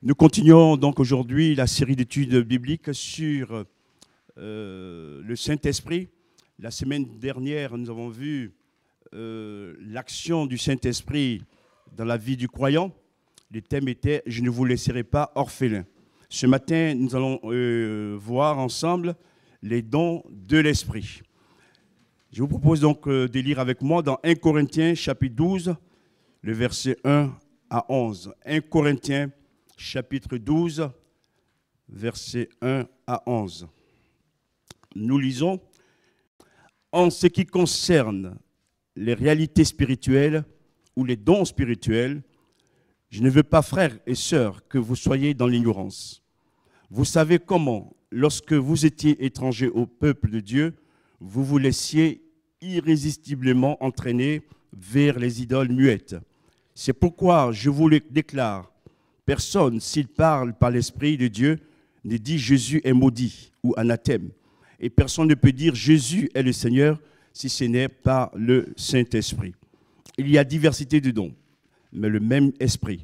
Nous continuons donc aujourd'hui la série d'études bibliques sur le Saint-Esprit. La semaine dernière, nous avons vu l'action du Saint-Esprit dans la vie du croyant. Le thème était « Je ne vous laisserai pas orphelins ». Ce matin, nous allons voir ensemble les dons de l'Esprit. Je vous propose donc de lire avec moi dans 1 Corinthiens chapitre 12, le verset 1 à 11. 1 Corinthiens chapitre 12, verset 1 à 11. Nous lisons « En ce qui concerne les réalités spirituelles ou les dons spirituels, je ne veux pas, frères et sœurs, que vous soyez dans l'ignorance. Vous savez comment, lorsque vous étiez étrangers au peuple de Dieu, vous vous laissiez irrésistiblement entraîner vers les idoles muettes. C'est pourquoi je vous le déclare, personne, s'il parle par l'Esprit de Dieu, ne dit Jésus est maudit ou anathème. Et personne ne peut dire Jésus est le Seigneur si ce n'est par le Saint-Esprit. Il y a diversité de dons, mais le même Esprit.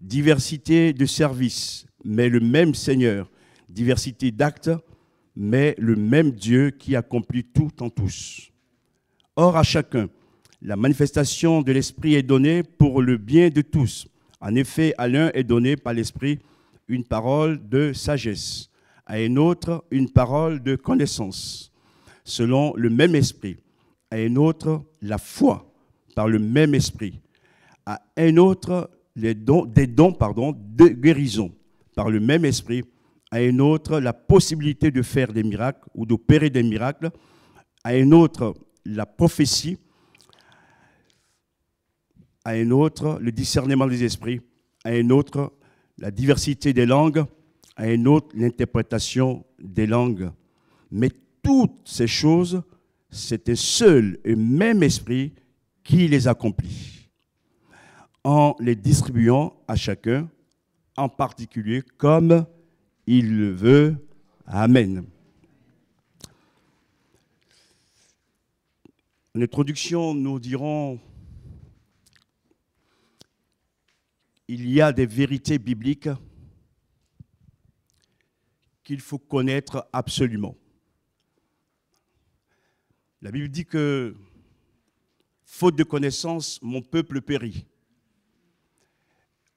Diversité de services, mais le même Seigneur. Diversité d'actes, mais le même Dieu qui accomplit tout en tous. Or, à chacun, la manifestation de l'Esprit est donnée pour le bien de tous. En effet, à l'un est donné par l'Esprit une parole de sagesse, à un autre une parole de connaissance, selon le même Esprit, à un autre la foi, par le même Esprit, à un autre des dons de guérison, par le même Esprit, à un autre la possibilité de faire des miracles ou d'opérer des miracles, à un autre la prophétie, à un autre le discernement des esprits, à un autre la diversité des langues, à un autre l'interprétation des langues. Mais toutes ces choses, c'est un seul et même esprit qui les accomplit, en les distribuant à chacun, en particulier comme il le veut. Amen. En introduction, nous dirons il y a des vérités bibliques qu'il faut connaître absolument. La Bible dit que, faute de connaissance, mon peuple périt.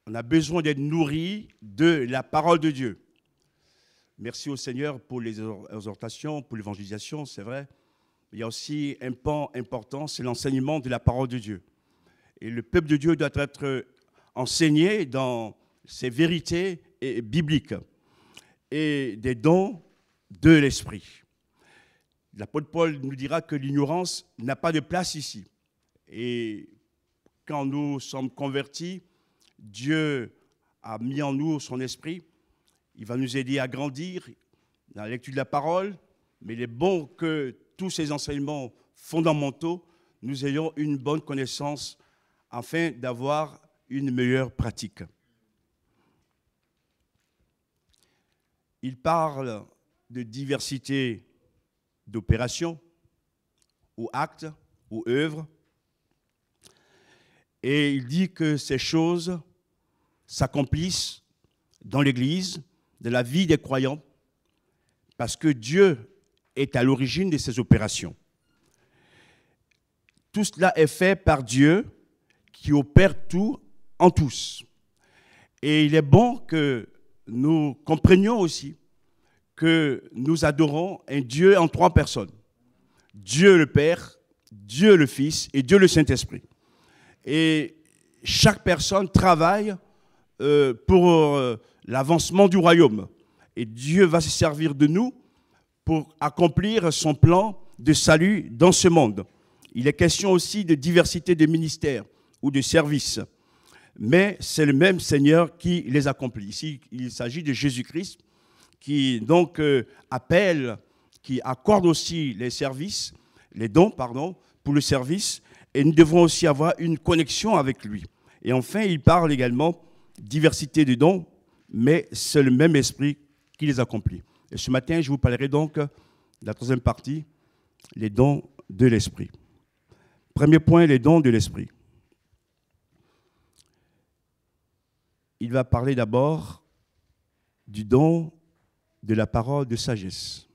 On a besoin d'être nourri de la parole de Dieu. Merci au Seigneur pour les exhortations, pour l'évangélisation, c'est vrai. Il y a aussi un pan important, c'est l'enseignement de la parole de Dieu. Et le peuple de Dieu doit être enseigné dans ces vérités bibliques et des dons de l'Esprit. L'apôtre Paul nous dira que l'ignorance n'a pas de place ici. Et quand nous sommes convertis, Dieu a mis en nous son esprit. Il va nous aider à grandir dans la lecture de la parole. Mais il est bon que tous ces enseignements fondamentaux, nous ayons une bonne connaissance afin d'avoir une meilleure pratique. Il parle de diversité d'opérations, ou actes, ou œuvres. Et il dit que ces choses s'accomplissent dans l'Église, dans la vie des croyants, parce que Dieu est à l'origine de ces opérations. Tout cela est fait par Dieu qui opère tout en tous. Et il est bon que nous comprenions aussi que nous adorons un Dieu en trois personnes. Dieu le Père, Dieu le Fils et Dieu le Saint-Esprit. Et chaque personne travaille pour l'avancement du royaume. Et Dieu va se servir de nous pour accomplir son plan de salut dans ce monde. Il est question aussi de diversité de ministères ou de services. Mais c'est le même Seigneur qui les accomplit. Ici, il s'agit de Jésus-Christ qui donc appelle, qui accorde aussi les services, les dons, pour le service. Et nous devons aussi avoir une connexion avec lui. Et enfin, il parle également diversité de dons, mais c'est le même esprit qui les accomplit. Et ce matin, je vous parlerai donc de la troisième partie, les dons de l'esprit. Premier point, les dons de l'esprit. Il va parler d'abord du don de la parole de sagesse.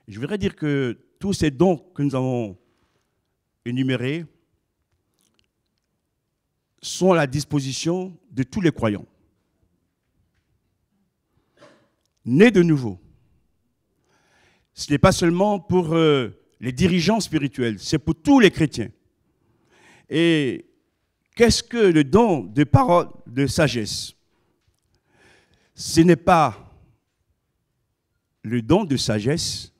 Je voudrais dire que tous ces dons que nous avons énumérés sont à la disposition de tous les croyants. Nés de nouveau. Ce n'est pas seulement pour les dirigeants spirituels, c'est pour tous les chrétiens. Et qu'est-ce que le don de parole de sagesse? Ce n'est pas le don de sagesse,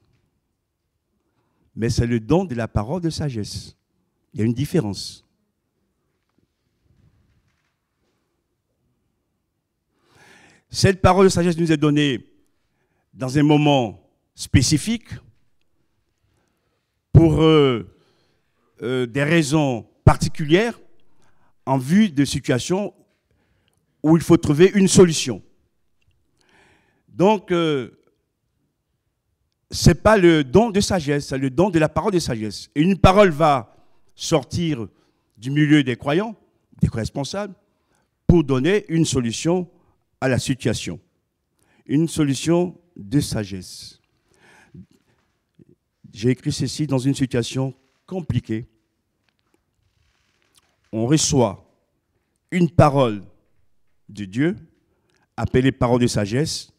mais c'est le don de la parole de sagesse. Il y a une différence. Cette parole de sagesse nous est donnée dans un moment spécifique pour des raisons particulières en vue de situations où il faut trouver une solution. Donc, ce n'est pas le don de sagesse, c'est le don de la parole de sagesse. Et une parole va sortir du milieu des croyants, des responsables, pour donner une solution à la situation. Une solution de sagesse. J'ai écrit ceci dans une situation compliquée. On reçoit une parole de Dieu, appelée parole de sagesse,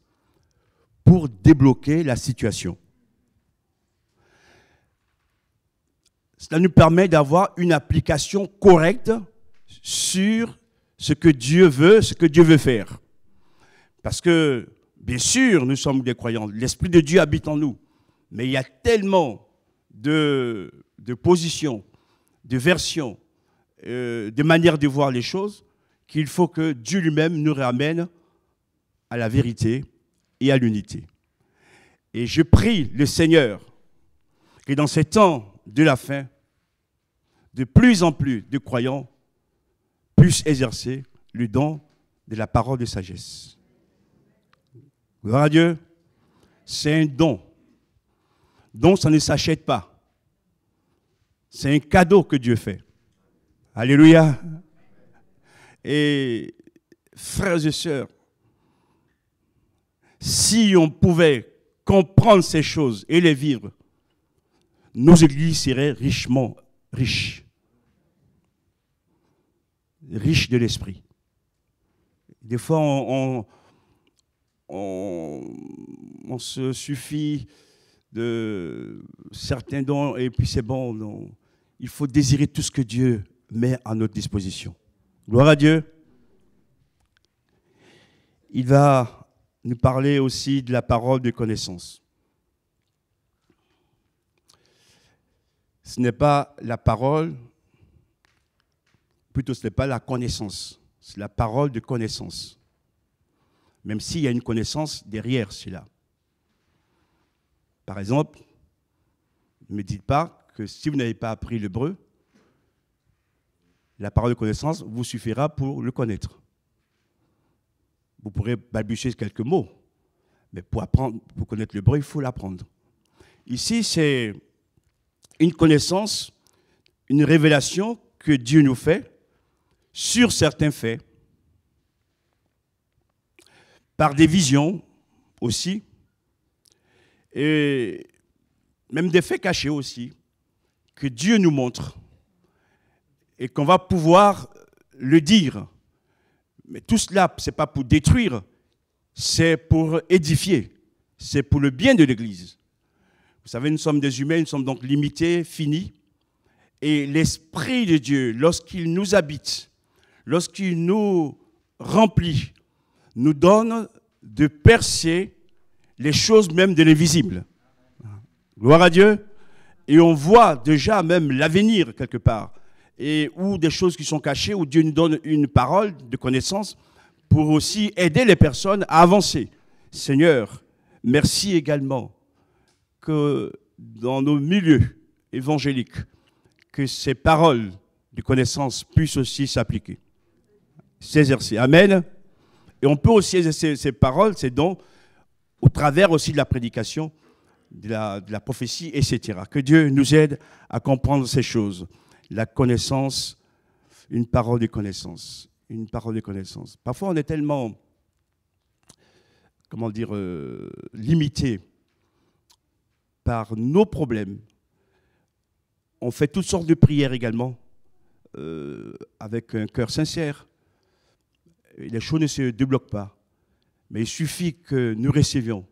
pour débloquer la situation. Cela nous permet d'avoir une application correcte sur ce que Dieu veut, ce que Dieu veut faire. Parce que, bien sûr, nous sommes des croyants. L'Esprit de Dieu habite en nous. Mais il y a tellement de positions, de versions, de manières de voir les choses qu'il faut que Dieu lui-même nous ramène à la vérité et à l'unité. Et je prie le Seigneur que dans ces temps de la fin, de plus en plus de croyants puissent exercer le don de la parole de sagesse. Gloire à Dieu, c'est un don. Donc ça ne s'achète pas. C'est un cadeau que Dieu fait. Alléluia. Et frères et sœurs, si on pouvait comprendre ces choses et les vivre, nos églises seraient richement riches. Riches de l'esprit. Des fois, on se suffit de certains dons et puis c'est bon. Non. Il faut désirer tout ce que Dieu met à notre disposition. Gloire à Dieu. Il va nous parler aussi de la parole de connaissance. Ce n'est pas la parole, plutôt ce n'est pas la connaissance, c'est la parole de connaissance. Même s'il y a une connaissance derrière cela. Par exemple, ne me dites pas que si vous n'avez pas appris l'hébreu, la parole de connaissance vous suffira pour le connaître. Vous pourrez balbutier quelques mots, mais pour connaître l'hébreu, il faut l'apprendre. Ici, c'est une connaissance, une révélation que Dieu nous fait sur certains faits, par des visions aussi, et même des faits cachés aussi, que Dieu nous montre et qu'on va pouvoir le dire. Mais tout cela, ce n'est pas pour détruire, c'est pour édifier, c'est pour le bien de l'Église. Vous savez, nous sommes des humains, nous sommes donc limités, finis, et l'Esprit de Dieu, lorsqu'il nous habite, lorsqu'il nous remplit, nous donne de percer les choses même de l'invisible. Gloire à Dieu. Et on voit déjà même l'avenir quelque part. Et ou des choses qui sont cachées, où Dieu nous donne une parole de connaissance pour aussi aider les personnes à avancer. Seigneur, merci également que dans nos milieux évangéliques, que ces paroles de connaissance puissent aussi s'appliquer, s'exercer. Amen. Et on peut aussi exercer ces paroles, ces dons, au travers aussi de la prédication, de la prophétie, etc. Que Dieu nous aide à comprendre ces choses. La connaissance, une parole de connaissance. Une parole de connaissance. Parfois, on est tellement comment dire, limitée par nos problèmes. On fait toutes sortes de prières également, avec un cœur sincère. Et les choses ne se débloquent pas. Mais il suffit que nous recevions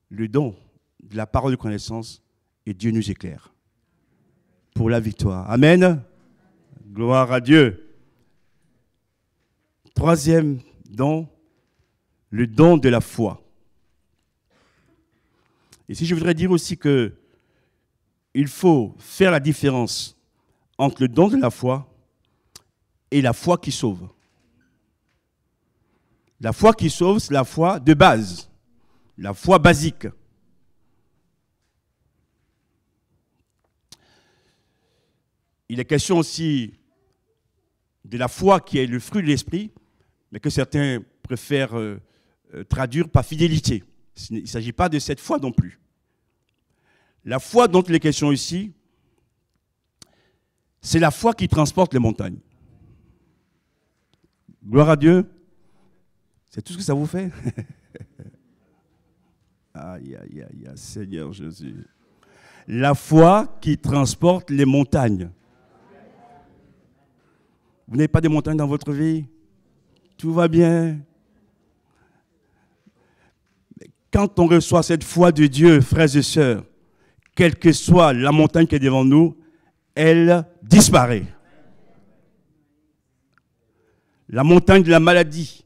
le don de la parole de connaissance et Dieu nous éclaire pour la victoire. Amen. Gloire à Dieu. Troisième don, le don de la foi. Ici, je voudrais dire aussi que il faut faire la différence entre le don de la foi et la foi qui sauve. La foi qui sauve, c'est la foi de base, la foi basique. Il est question aussi de la foi qui est le fruit de l'esprit, mais que certains préfèrent traduire par fidélité. Il ne s'agit pas de cette foi non plus. La foi dont il est question ici, c'est la foi qui transporte les montagnes. Gloire à Dieu. C'est tout ce que ça vous fait? Aïe, aïe, aïe, Seigneur Jésus. La foi qui transporte les montagnes. Vous n'avez pas de montagnes dans votre vie? Tout va bien. Quand on reçoit cette foi de Dieu, frères et sœurs, quelle que soit la montagne qui est devant nous, elle disparaît. La montagne de la maladie,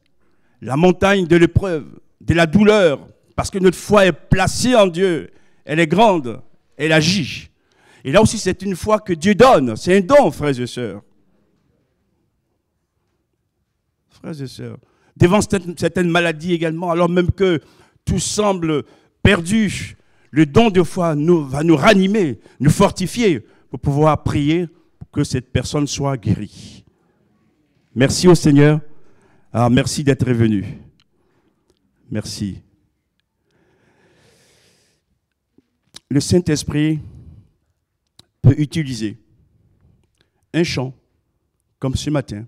la montagne de l'épreuve, de la douleur, parce que notre foi est placée en Dieu, elle est grande, elle agit. Et là aussi, c'est une foi que Dieu donne, c'est un don, frères et sœurs. Frères et sœurs, devant certaines maladies également, alors même que tout semble perdu, le don de foi va nous ranimer, nous fortifier pour pouvoir prier pour que cette personne soit guérie. Merci au Seigneur. Alors, merci d'être venu. Merci. Le Saint-Esprit peut utiliser un chant, comme ce matin,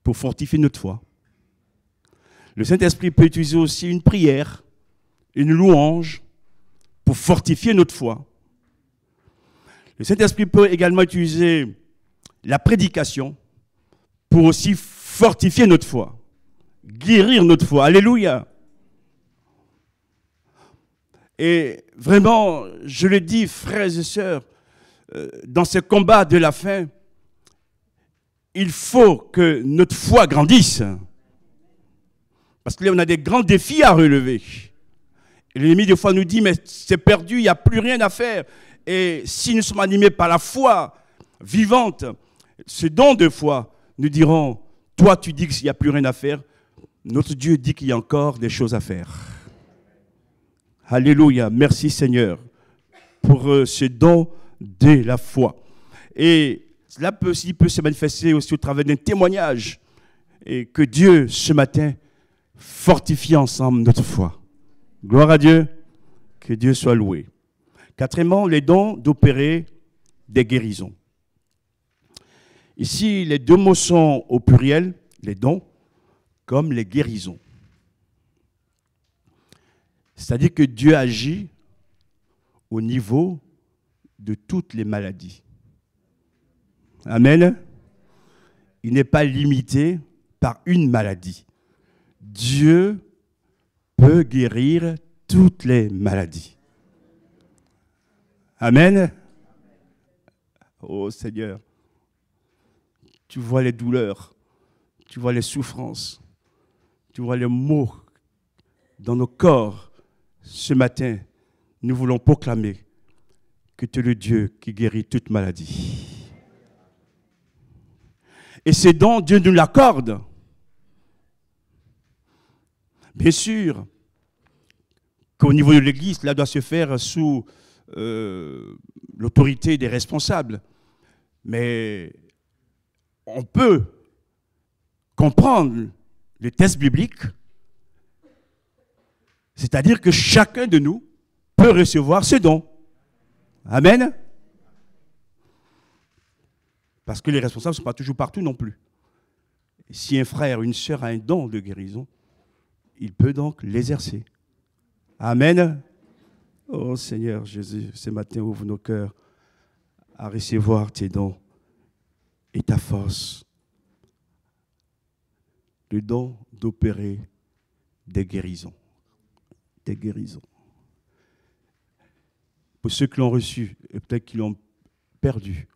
pour fortifier notre foi. Le Saint-Esprit peut utiliser aussi une prière, une louange, pour fortifier notre foi. Le Saint-Esprit peut également utiliser la prédication pour aussi fortifier notre foi, guérir notre foi. Alléluia. Et vraiment, je le dis, frères et sœurs, dans ce combat de la fin, il faut que notre foi grandisse. Parce que là, on a des grands défis à relever. Et l'ennemi, des fois, nous dit, mais c'est perdu, il n'y a plus rien à faire. Et si nous sommes animés par la foi vivante, ce don de foi, nous dirons, toi, tu dis qu'il n'y a plus rien à faire. Notre Dieu dit qu'il y a encore des choses à faire. Alléluia. Merci Seigneur pour ce don de la foi. Et cela peut se manifester aussi au travers d'un témoignage. Et que Dieu, ce matin, fortifie ensemble notre foi. Gloire à Dieu. Que Dieu soit loué. Quatrièmement, les dons d'opérer des guérisons. Ici, les deux mots sont au pluriel, les dons, comme les guérisons. C'est-à-dire que Dieu agit au niveau de toutes les maladies. Amen. Il n'est pas limité par une maladie. Dieu peut guérir toutes les maladies. Amen. Oh Seigneur, tu vois les douleurs, tu vois les souffrances, tu vois les maux dans nos corps. Ce matin, nous voulons proclamer que tu es le Dieu qui guérit toute maladie. Et c'est donc Dieu nous l'accorde. Bien sûr qu'au niveau de l'Église, cela doit se faire sous l'autorité des responsables. Mais on peut comprendre le texte biblique, c'est-à-dire que chacun de nous peut recevoir ce don. Amen. Parce que les responsables ne sont pas toujours partout non plus. Et si un frère ou une sœur a un don de guérison, il peut donc l'exercer. Amen. Oh Seigneur Jésus, ce matin, ouvre nos cœurs à recevoir tes dons et ta force. Le don d'opérer des guérisons. Des guérisons. Pour ceux qui l'ont reçu, et peut-être qui l'ont perdu,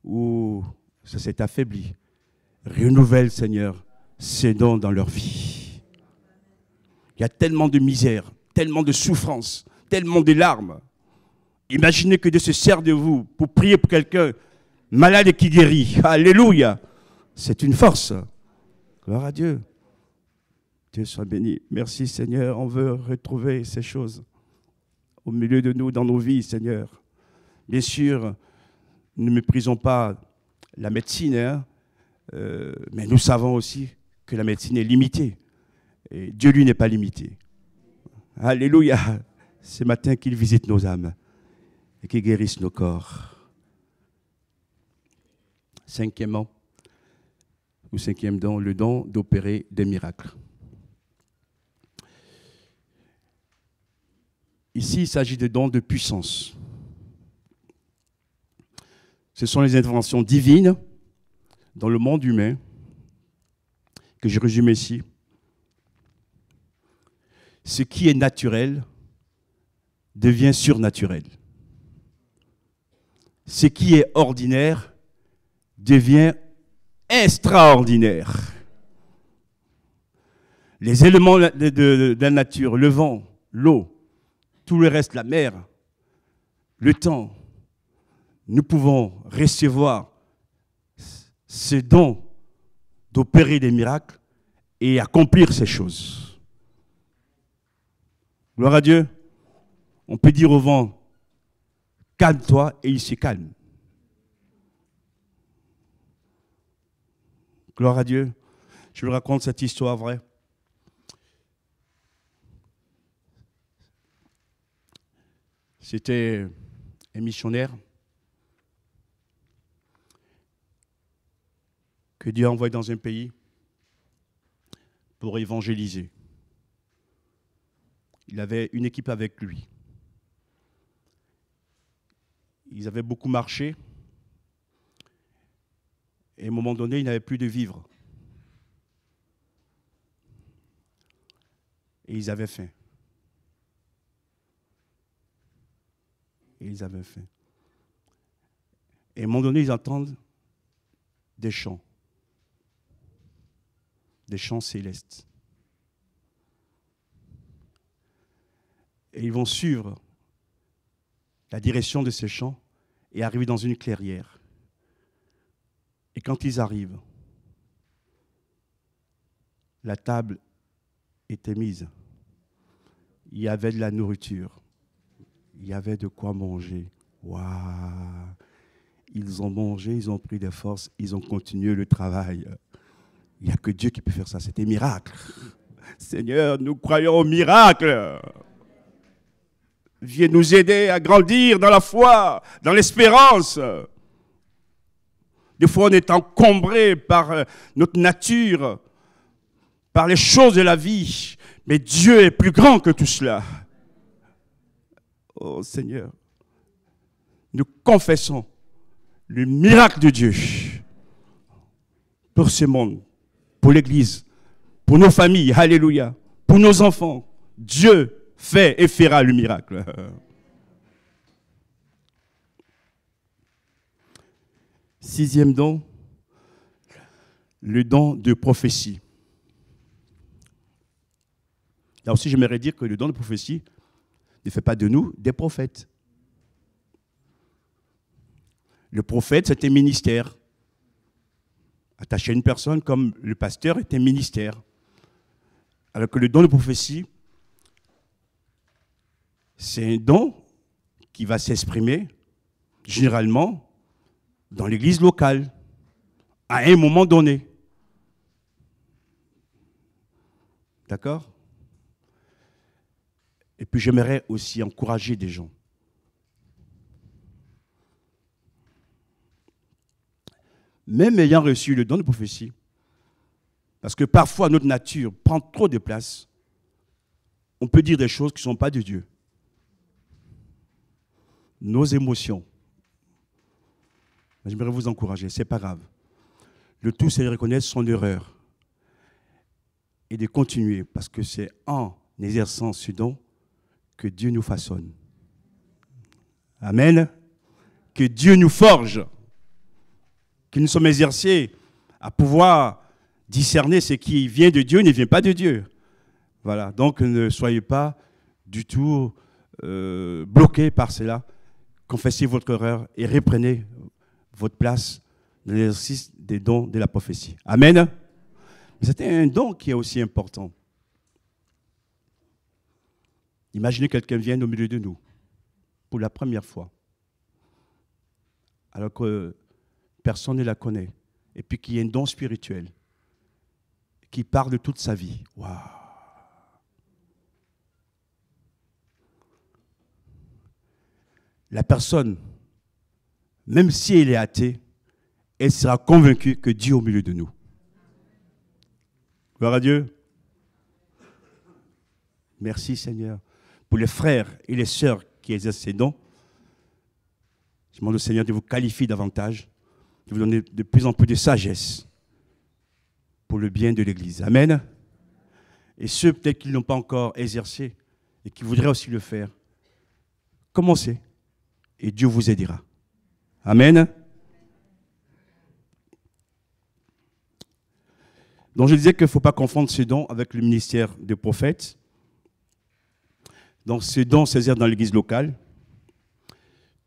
ou ça s'est affaibli, renouvelle, Seigneur, ces dons dans leur vie. Il y a tellement de misère, tellement de souffrance, tellement de larmes. Imaginez que Dieu se sert de vous pour prier pour quelqu'un malade et qui guérit. Alléluia. C'est une force. Gloire à Dieu. Dieu soit béni. Merci Seigneur. On veut retrouver ces choses au milieu de nous, dans nos vies, Seigneur. Bien sûr, ne méprisons pas la médecine, hein, mais nous savons aussi que la médecine est limitée. Et Dieu, lui, n'est pas limité. Alléluia. Ce matin qu'il visite nos âmes et qu'il guérisse nos corps. Cinquième don, le don d'opérer des miracles. Ici, il s'agit de dons de puissance. Ce sont les interventions divines dans le monde humain que je résume ici. Ce qui est naturel devient surnaturel. Ce qui est ordinaire devient extraordinaire. Les éléments de la nature, le vent, l'eau, tout le reste, la mer, le temps, nous pouvons recevoir ce don d'opérer des miracles et accomplir ces choses. Gloire à Dieu. On peut dire au vent, calme-toi, et il se calme. Gloire à Dieu. Je vous raconte cette histoire vraie. C'était un missionnaire que Dieu a envoyé dans un pays pour évangéliser. Il avait une équipe avec lui. Ils avaient beaucoup marché. Et à un moment donné, ils n'avaient plus de vivres. Et ils avaient faim. Et ils avaient faim. Et à un moment donné, ils entendent des chants célestes. Et ils vont suivre la direction de ces chants et arriver dans une clairière. Et quand ils arrivent, la table était mise. Il y avait de la nourriture. Il y avait de quoi manger. Waouh! Ils ont mangé, ils ont pris des forces, ils ont continué le travail. Il n'y a que Dieu qui peut faire ça. C'était un miracle. Seigneur, nous croyons au miracle. Viens nous aider à grandir dans la foi, dans l'espérance. Des fois, on est encombré par notre nature, par les choses de la vie. Mais Dieu est plus grand que tout cela. Oh Seigneur, nous confessons le miracle de Dieu pour ce monde, pour l'Église, pour nos familles, alléluia, pour nos enfants. Dieu fait et fera le miracle. Sixième don, le don de prophétie. Là aussi, j'aimerais dire que le don de prophétie ne fait pas de nous des prophètes. Le prophète, c'est un ministère. Attaché à une personne comme le pasteur est un ministère. Alors que le don de prophétie, c'est un don qui va s'exprimer généralement dans l'église locale, à un moment donné. D'accord? Et puis j'aimerais aussi encourager des gens. Même ayant reçu le don de prophétie, parce que parfois notre nature prend trop de place, on peut dire des choses qui ne sont pas de Dieu. Nos émotions. J'aimerais vous encourager, ce n'est pas grave. Le tout, c'est de reconnaître son erreur et de continuer, parce que c'est en exerçant ce don que Dieu nous façonne. Amen. Que Dieu nous forge, que nous sommes exercés à pouvoir discerner ce qui vient de Dieu et ne vient pas de Dieu. Voilà, donc ne soyez pas du tout bloqués par cela. Confessez votre erreur et reprenez votre place dans l'exercice des dons de la prophétie. Amen. C'est un don qui est aussi important. Imaginez que quelqu'un vienne au milieu de nous pour la première fois, alors que personne ne la connaît, et puis qu'il y a un don spirituel qui parle de toute sa vie. Waouh! La personne, même si elle est athée, elle sera convaincue que Dieu est au milieu de nous. Gloire à Dieu. Merci Seigneur. Pour les frères et les sœurs qui exercent ces dons, je demande au Seigneur de vous qualifier davantage, de vous donner de plus en plus de sagesse pour le bien de l'Église. Amen. Et ceux peut-être qui ne l'ont pas encore exercé et qui voudraient aussi le faire, commencez et Dieu vous aidera. Amen. Donc je disais qu'il ne faut pas confondre ce don avec le ministère des prophètes. Donc ce don s'exerce dans l'Église locale,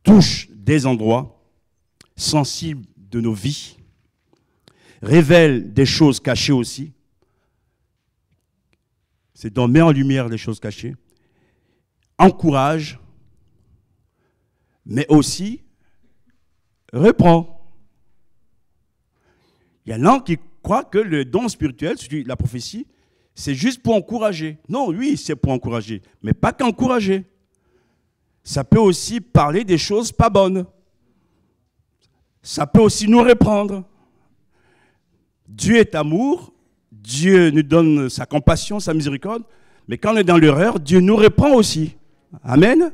touche des endroits sensibles de nos vies, révèle des choses cachées aussi. Ce don met en lumière les choses cachées, encourage, mais aussi reprend. Il y en a qui croient que le don spirituel, la prophétie, c'est juste pour encourager. Non, oui, c'est pour encourager, mais pas qu'encourager. Ça peut aussi parler des choses pas bonnes. Ça peut aussi nous reprendre. Dieu est amour, Dieu nous donne sa compassion, sa miséricorde, mais quand on est dans l'erreur, Dieu nous reprend aussi. Amen.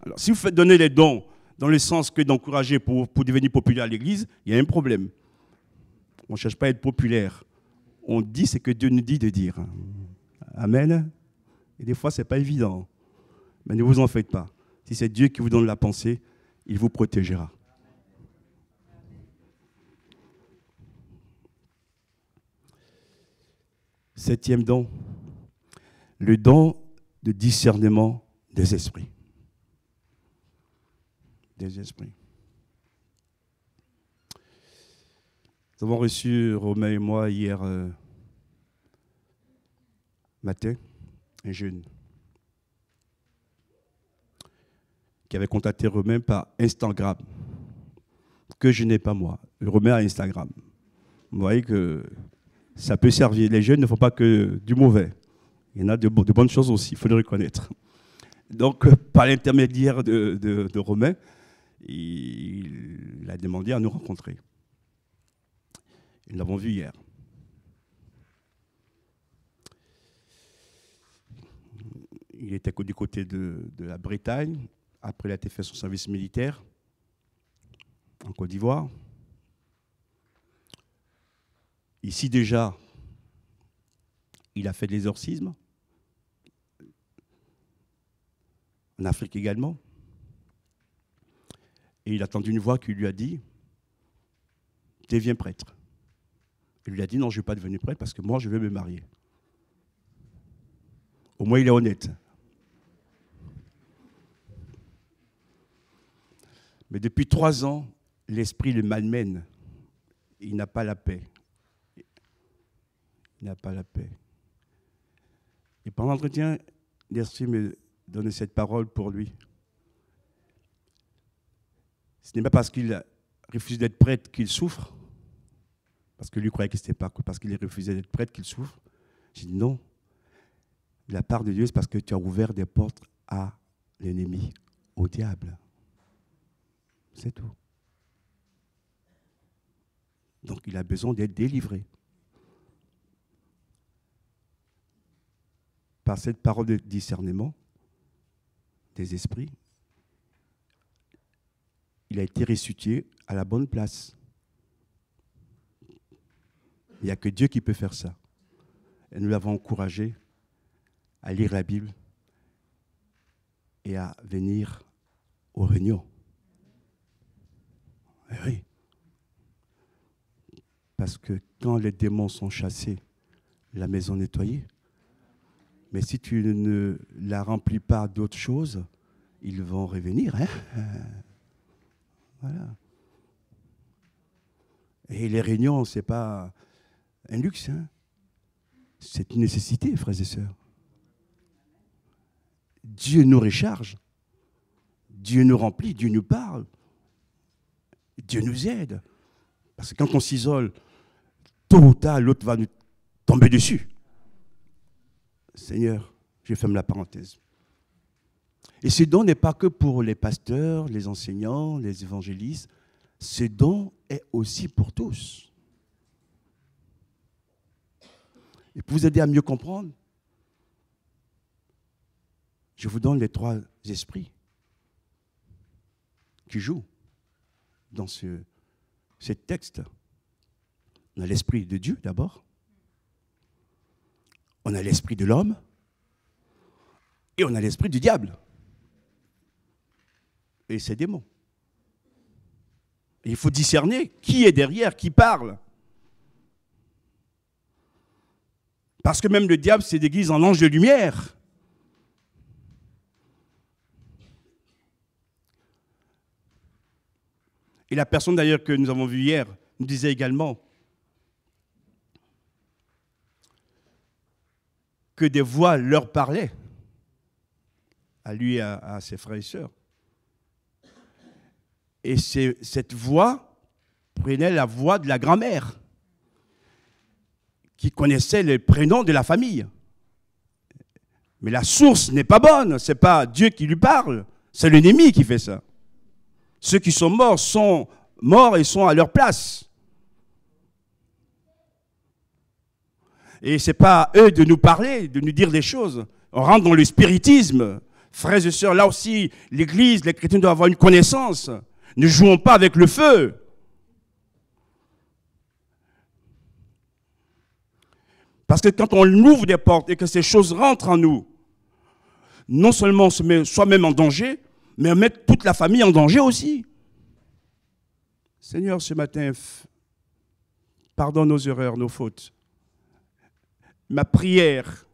Alors, si vous faites donner les dons dans le sens que d'encourager pour devenir populaire à l'Église, il y a un problème. On ne cherche pas à être populaire. On dit ce que Dieu nous dit de dire. Amen. Et des fois, ce n'est pas évident. Mais ne vous en faites pas. Si c'est Dieu qui vous donne la pensée, il vous protégera. Septième don, le don de discernement des esprits. Des esprits. Nous avons reçu, Romain et moi, hier matin, un jeune qui avait contacté Romain par Instagram, que je n'ai pas moi. Romain a Instagram. Vous voyez que ça peut servir. Les jeunes ne font pas que du mauvais. Il y en a de bonnes choses aussi, il faut le reconnaître. Donc, par l'intermédiaire de Romain, il a demandé à nous rencontrer. Nous l'avons vu hier. Il était du côté de la Bretagne. Après, il a été fait son service militaire en Côte d'Ivoire. Ici déjà, il a fait de l'exorcisme. En Afrique également. Et il a entendu une voix qui lui a dit « Deviens prêtre ». Il lui a dit « Non, je ne vais pas devenir prêtre parce que moi, je veux me marier ». Au moins, il est honnête. Mais depuis 3 ans, l'esprit le malmène. Il n'a pas la paix. Il n'a pas la paix. Et pendant l'entretien, l'esprit me donnait cette parole pour lui. Ce n'est pas parce qu'il a refusé d'être prêtre qu'il souffre, parce que lui croyait que ce n'était pas parce qu'il refusait d'être prêtre qu'il souffre. J'ai dit non. De la part de Dieu, c'est parce que tu as ouvert des portes à l'ennemi, au diable. C'est tout. Donc il a besoin d'être délivré. par cette parole de discernement des esprits, il a été ressuscité à la bonne place. Il n'y a que Dieu qui peut faire ça. Et nous l'avons encouragé à lire la Bible et à venir aux réunions. Et oui. Parce que quand les démons sont chassés, la maison nettoyée. Mais si tu ne la remplis pas d'autres choses, ils vont revenir. Hein? Voilà. Et les réunions, ce n'est pas un luxe. Hein? C'est une nécessité, frères et sœurs. Dieu nous recharge. Dieu nous remplit. Dieu nous parle. Dieu nous aide. Parce que quand on s'isole, tôt ou tard, l'autre va nous tomber dessus. Seigneur, je ferme la parenthèse. Et ce don n'est pas que pour les pasteurs, les enseignants, les évangélistes. Ce don est aussi pour tous. Et pour vous aider à mieux comprendre, je vous donne les 3 esprits qui jouent dans ce texte. On a l'esprit de Dieu d'abord. On a l'esprit de l'homme. Et on a l'esprit du diable. Et ses démons. Et il faut discerner qui est derrière, qui parle. Parce que même le diable se déguise en ange de lumière. Et la personne d'ailleurs que nous avons vue hier nous disait également que des voix leur parlaient, à lui et à ses frères et sœurs. Et cette voix prenait la voix de la grand-mère, qui connaissait les prénoms de la famille. Mais la source n'est pas bonne, ce n'est pas Dieu qui lui parle, c'est l'ennemi qui fait ça. Ceux qui sont morts et sont à leur place. Et ce n'est pas à eux de nous parler, de nous dire des choses. On rentre dans le spiritisme. Frères et sœurs, là aussi, l'Église, les chrétiens doivent avoir une connaissance. Ne jouons pas avec le feu. Parce que quand on ouvre des portes et que ces choses rentrent en nous, non seulement on se met soi-même en danger, mais on met toute la famille en danger aussi. Seigneur, ce matin, pardonne nos erreurs, nos fautes. Ma prière,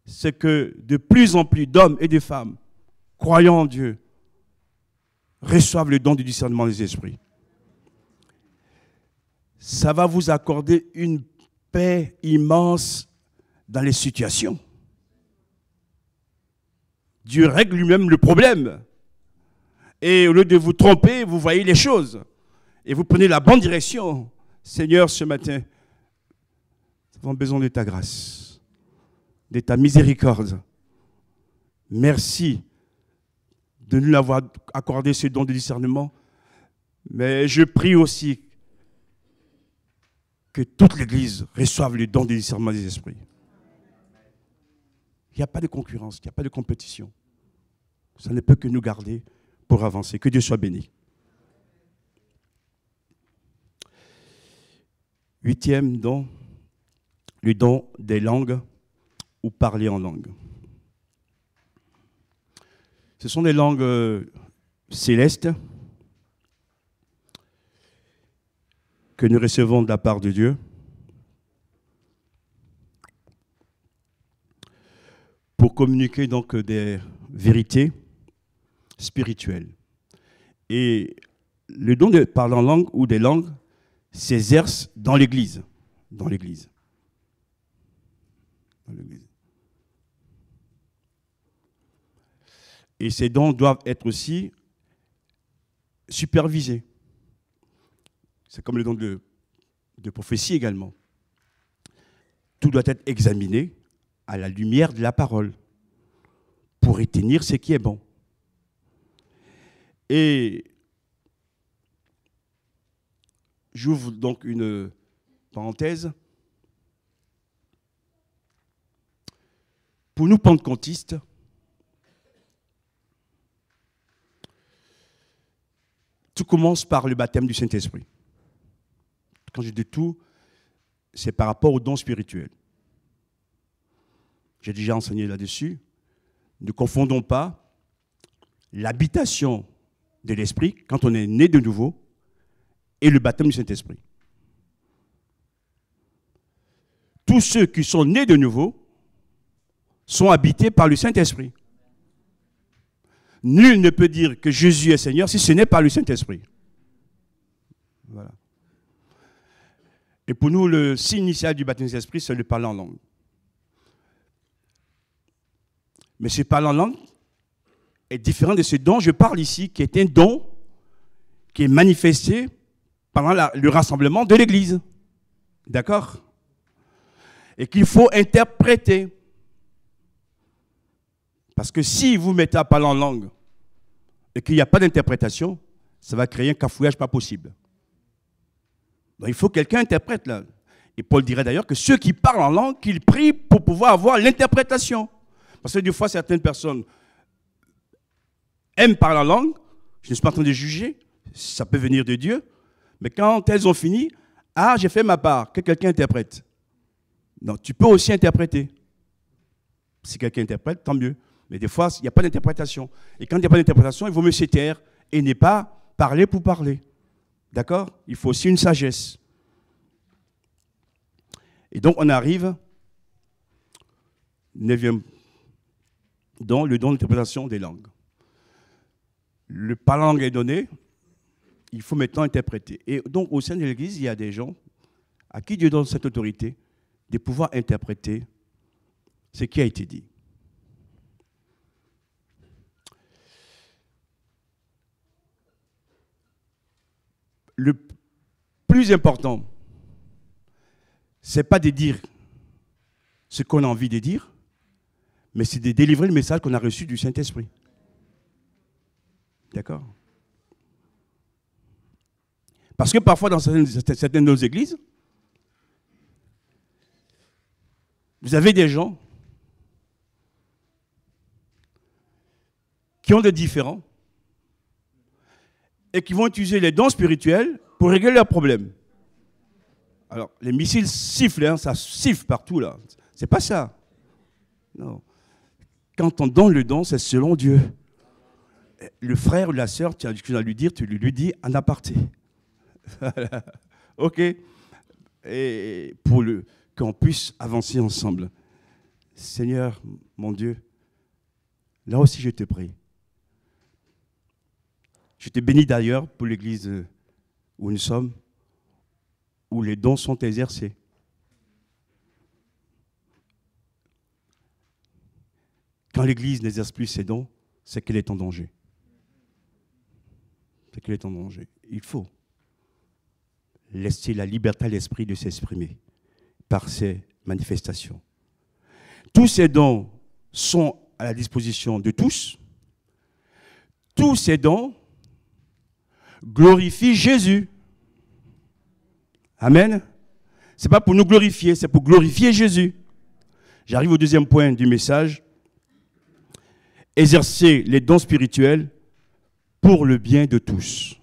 c'est que de plus en plus d'hommes et de femmes, croyant en Dieu, reçoivent le don du discernement des esprits. Ça va vous accorder une paix immense dans les situations. Dieu règle lui-même le problème. Et au lieu de vous tromper, vous voyez les choses. Et vous prenez la bonne direction. Seigneur, ce matin, nous avons besoin de ta grâce, de ta miséricorde. Merci de nous avoir accordé ce don de discernement. Mais je prie aussi que toute l'Église reçoive le don de discernement des esprits. Il n'y a pas de concurrence, il n'y a pas de compétition. Ça ne peut que nous garder pour avancer. Que Dieu soit béni. 8e don, le don des langues ou parler en langue. Ce sont des langues célestes que nous recevons de la part de Dieu pour communiquer donc des vérités spirituelles. Et le don de parler en langue ou des langues s'exerce dans l'Église. Dans l'Église. Et ces dons doivent être aussi supervisés. C'est comme le don de prophétie également. Tout doit être examiné à la lumière de la parole pour retenir ce qui est bon. Et j'ouvre donc une parenthèse. Pour nous pentecôtistes, tout commence par le baptême du Saint-Esprit. Quand je dis tout, c'est par rapport aux dons spirituels. J'ai déjà enseigné là-dessus. Ne confondons pas l'habitation de l'Esprit, quand on est né de nouveau, et le baptême du Saint-Esprit. Tous ceux qui sont nés de nouveau sont habités par le Saint-Esprit. Nul ne peut dire que Jésus est Seigneur si ce n'est par le Saint-Esprit. Voilà. Et pour nous, le signe initial du baptême de l'Esprit, c'est le parler en langue. Mais ce parler en langue est différent de ce dont je parle ici, qui est un don qui est manifesté pendant le rassemblement de l'Église. D'accord? Et qu'il faut interpréter. Parce que si vous mettez à parler en langue et qu'il n'y a pas d'interprétation, ça va créer un cafouillage pas possible. Donc il faut que quelqu'un interprète là. Et Paul dirait d'ailleurs que ceux qui parlent en langue, qu'ils prient pour pouvoir avoir l'interprétation. Parce que des fois, certaines personnes aiment parler en langue. Je ne suis pas en train de juger. Ça peut venir de Dieu. Mais quand elles ont fini, ah, j'ai fait ma part, que quelqu'un interprète. Donc tu peux aussi interpréter. Si quelqu'un interprète, tant mieux. Mais des fois, il n'y a pas d'interprétation. Et quand il n'y a pas d'interprétation, il vaut mieux se taire et ne pas parler pour parler. D'accord? Il faut aussi une sagesse. Et donc, on arrive, 9e don, le don d'interprétation des langues. Le parler langue est donné, il faut maintenant interpréter. Et donc, au sein de l'Église, il y a des gens à qui Dieu donne cette autorité de pouvoir interpréter ce qui a été dit. Le plus important, ce n'est pas de dire ce qu'on a envie de dire, mais c'est de délivrer le message qu'on a reçu du Saint-Esprit. D'accord? Parce que parfois, dans certaines de nos églises, vous avez des gens qui ont des différends et qui vont utiliser les dons spirituels pour régler leurs problèmes. Alors, les missiles sifflent, hein, ça siffle partout là. C'est pas ça. Non. Quand on donne le don, c'est selon Dieu. Le frère ou la sœur, tu as quelque chose à lui dire, tu lui dis en aparté. Voilà. OK? Et pour qu'on puisse avancer ensemble. Seigneur, mon Dieu, là aussi je te prie. Je te bénis d'ailleurs pour l'église où nous sommes, où les dons sont exercés. Quand l'église n'exerce plus ses dons, c'est qu'elle est en danger. C'est qu'elle est en danger. Il faut laisser la liberté à l'esprit de s'exprimer par ces manifestations. Tous ces dons sont à la disposition de tous. Tous ces dons glorifient Jésus. Amen. Ce n'est pas pour nous glorifier, c'est pour glorifier Jésus. J'arrive au deuxième point du message. Exercer les dons spirituels pour le bien de tous.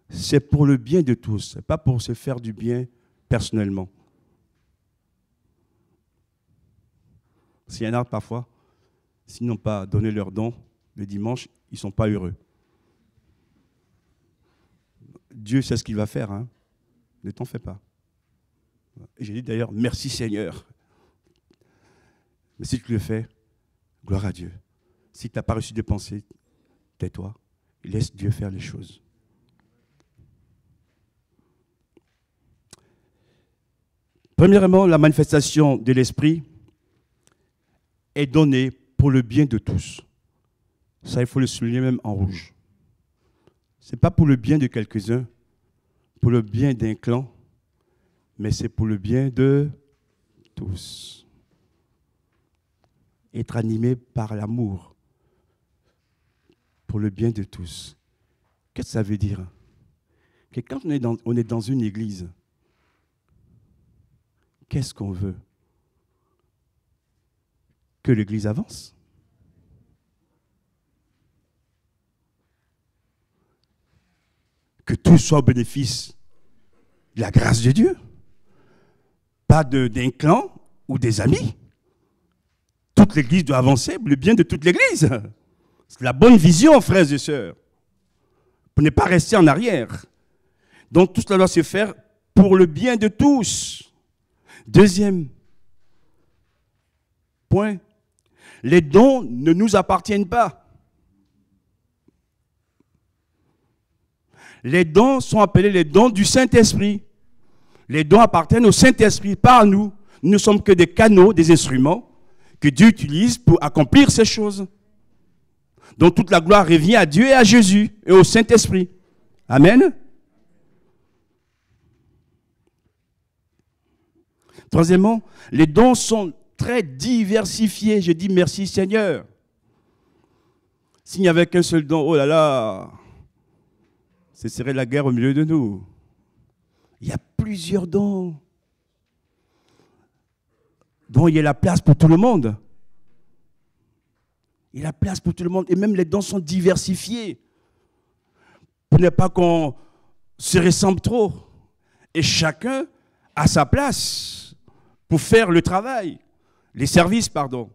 C'est pour le bien de tous, ce n'est pas pour se faire du bien personnellement. S'il y en a parfois, s'ils n'ont pas donné leur don le dimanche, ils ne sont pas heureux. Dieu sait ce qu'il va faire, hein. Ne t'en fais pas. Et j'ai dit d'ailleurs, merci Seigneur. Mais si tu le fais, gloire à Dieu. Si tu n'as pas reçu de pensée, tais-toi et laisse Dieu faire les choses. Premièrement, la manifestation de l'Esprit est donnée pour le bien de tous. Ça, il faut le souligner même en rouge. Ce n'est pas pour le bien de quelques-uns, pour le bien d'un clan, mais c'est pour le bien de tous. Être animé par l'amour, pour le bien de tous. Qu'est-ce que ça veut dire? Que quand on est dans une église, qu'est-ce qu'on veut? que l'Église avance. Que tout soit au bénéfice de la grâce de Dieu. Pas d'un clan ou des amis. Toute l'Église doit avancer pour le bien de toute l'Église. C'est la bonne vision, frères et sœurs. Pour ne pas rester en arrière. Donc tout cela doit se faire pour le bien de tous. Deuxième point, les dons ne nous appartiennent pas. Les dons sont appelés les dons du Saint-Esprit. Les dons appartiennent au Saint-Esprit, pas à nous. Nous ne sommes que des canaux, des instruments que Dieu utilise pour accomplir ces choses. Donc toute la gloire revient à Dieu et à Jésus et au Saint-Esprit. Amen. Troisièmement, les dons sont très diversifiés. Je dis merci Seigneur. S'il n'y avait qu'un seul don, oh là là, ce serait la guerre au milieu de nous. Il y a plusieurs dons. Donc il y a la place pour tout le monde. Il y a la place pour tout le monde. Et même les dons sont diversifiés. Pour ne pas qu'on se ressemble trop. Et chacun a sa place pour faire le travail. Les services, pardon.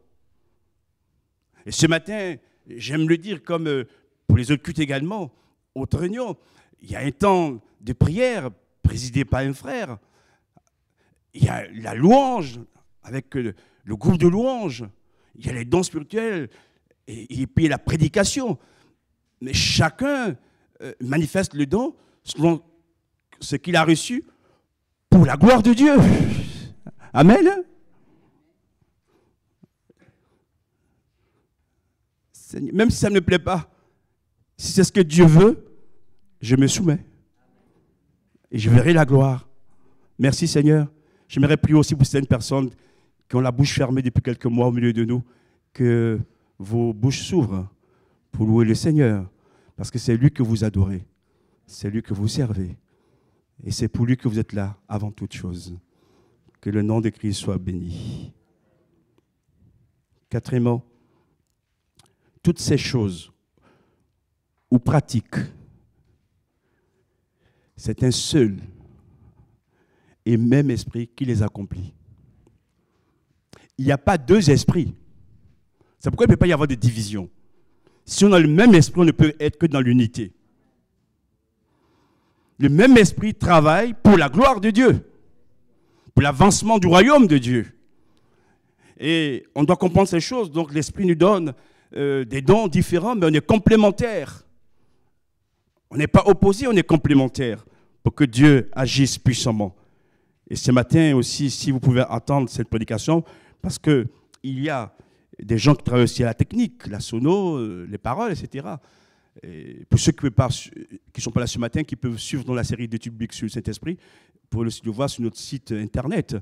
Et ce matin, j'aime le dire comme pour les autres cultes également, autre réunion, il y a un temps de prière présidé par un frère. Il y a la louange avec le groupe de louange. Il y a les dons spirituels et puis la prédication. Mais chacun manifeste le don selon ce qu'il a reçu pour la gloire de Dieu. Amen. Même si ça ne me plaît pas, si c'est ce que Dieu veut, je me soumets. Et je verrai la gloire. Merci Seigneur. J'aimerais prier aussi pour certaines personnes qui ont la bouche fermée depuis quelques mois au milieu de nous, que vos bouches s'ouvrent pour louer le Seigneur. Parce que c'est lui que vous adorez. C'est lui que vous servez. Et c'est pour lui que vous êtes là avant toute chose. Que le nom de Christ soit béni. Quatrièmement, toutes ces choses ou pratiques, c'est un seul et même esprit qui les accomplit. Il n'y a pas deux esprits. C'est pourquoi il ne peut pas y avoir de division. Si on a le même esprit, on ne peut être que dans l'unité. Le même esprit travaille pour la gloire de Dieu, pour l'avancement du royaume de Dieu. Et on doit comprendre ces choses. Donc l'esprit nous donne des dons différents, mais on est complémentaires. On n'est pas opposés, on est complémentaires pour que Dieu agisse puissamment. Et ce matin aussi, si vous pouvez attendre cette prédication, parce qu'il y a des gens qui travaillent aussi à la technique, la sono, les paroles, etc. Et pour ceux qui ne sont pas là ce matin, qui peuvent suivre dans la série d'études bibliques sur le Saint-Esprit, pour le voir sur notre site internet,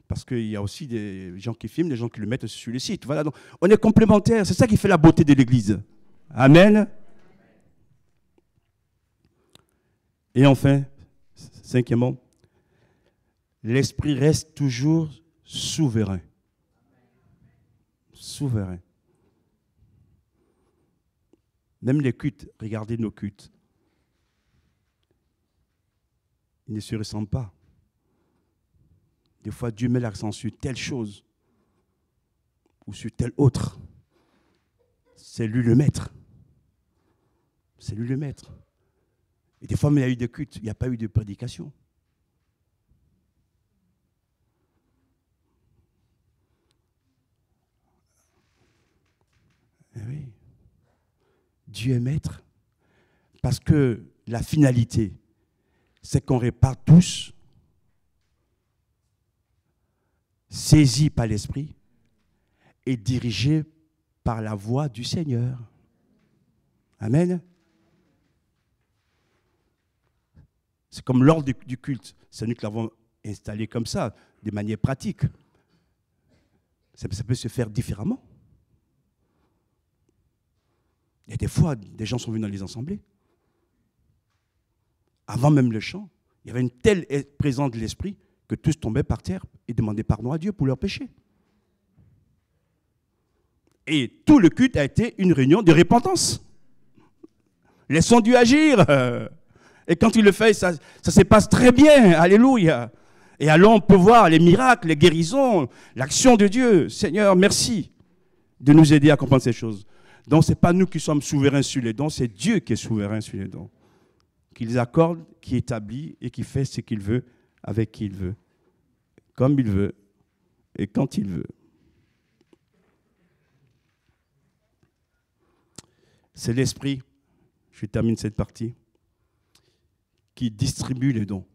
parce qu'il y a aussi des gens qui filment, des gens qui le mettent sur le site. Voilà, donc on est complémentaires, c'est ça qui fait la beauté de l'Église. Amen. Et enfin, cinquièmement, l'Esprit reste toujours souverain. Souverain. Même les cultes, regardez nos cultes. Ils ne se ressemblent pas. Des fois, Dieu met l'accent sur telle chose ou sur telle autre. C'est lui le maître. C'est lui le maître. Et des fois, il y a eu des cultes, il n'y a pas eu de prédication. Eh oui. Dieu est maître parce que la finalité, c'est qu'on répare tous, saisis par l'Esprit et dirigés par la voix du Seigneur. Amen. C'est comme l'ordre du culte. C'est nous qui l'avons installé comme ça, de manière pratique. Ça peut se faire différemment. Il y a des fois, des gens sont venus dans les assemblées. Avant même le chant, il y avait une telle présence de l'Esprit que tous tombaient par terre et demandaient pardon à Dieu pour leurs péchés. Et tout le culte a été une réunion de repentance. Laissons Dieu agir. Et quand il le fait, ça se passe très bien. Alléluia. Et alors on peut voir les miracles, les guérisons, l'action de Dieu. Seigneur, merci de nous aider à comprendre ces choses. Donc ce n'est pas nous qui sommes souverains sur les dons, c'est Dieu qui est souverain sur les dons. Qui les accorde, qui établit et qui fait ce qu'il veut avec qui il veut. Comme il veut et quand il veut. C'est l'Esprit, je termine cette partie, qui distribue les dons.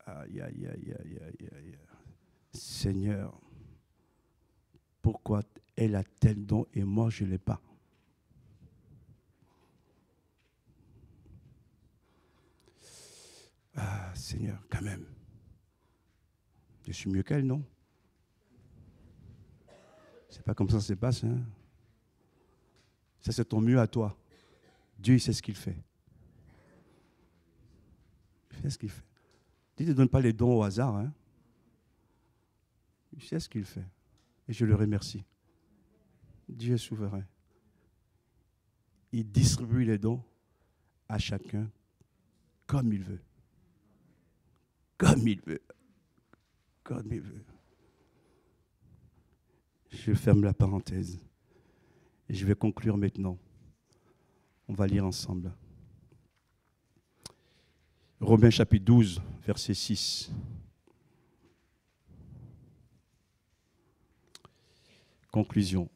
Aïe, aïe, aïe, aïe, aïe, aïe. Seigneur, pourquoi elle a tel don et moi je ne l'ai pas? Ah, Seigneur, quand même. Je suis mieux qu'elle, non? C'est pas comme ça que ça se passe. Hein? Ça, c'est ton mieux à toi. Dieu, il sait ce qu'il fait. Il fait ce qu'il fait. Dieu ne te donne pas les dons au hasard. Hein? Il sait ce qu'il fait. Et je le remercie. Dieu est souverain. Il distribue les dons à chacun comme il veut. Comme il veut. Comme il veut. Je ferme la parenthèse. Et je vais conclure maintenant. On va lire ensemble. Romains chapitre 12, verset 6. Conclusion.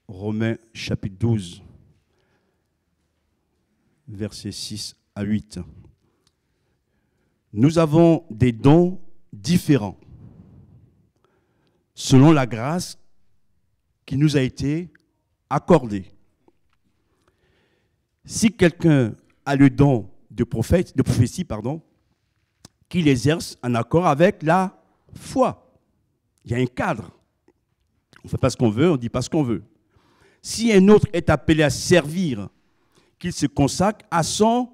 Romains chapitre 12, verset 6 à 8. Nous avons des dons différents selon la grâce qui nous a été accordée. Si quelqu'un a le don de prophétie, qu'il exerce en accord avec la foi. Il y a un cadre. On ne fait pas ce qu'on veut, on ne dit pas ce qu'on veut. Si un autre est appelé à servir, qu'il se consacre à son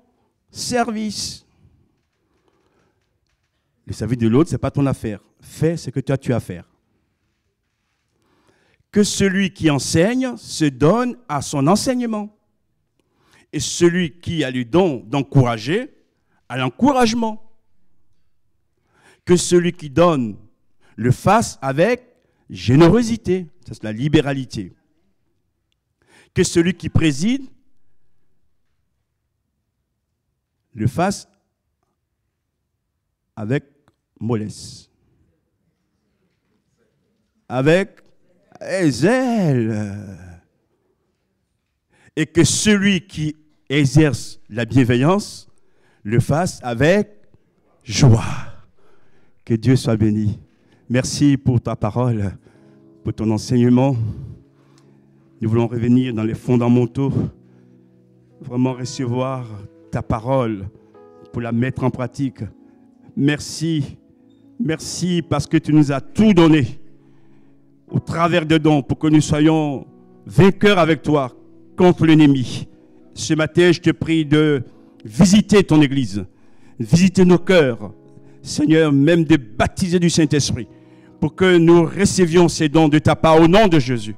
service. Le service de l'autre, ce n'est pas ton affaire. Fais ce que toi tu as à faire. Que celui qui enseigne se donne à son enseignement. Et celui qui a le don d'encourager, à l'encouragement. Que celui qui donne le fasse avec générosité. Ça, c'est la libéralité. Que celui qui préside le fasse avec mollesse. Avec zèle. Et que celui qui exerce la bienveillance le fasse avec joie. Que Dieu soit béni. Merci pour ta parole, pour ton enseignement. Nous voulons revenir dans les fondamentaux, vraiment recevoir ta parole pour la mettre en pratique. Merci, merci parce que tu nous as tout donné au travers de dons pour que nous soyons vainqueurs avec toi contre l'ennemi. Ce matin, je te prie de visiter ton Église, visiter nos cœurs, Seigneur, même de baptiser du Saint-Esprit, pour que nous recevions ces dons de ta part au nom de Jésus.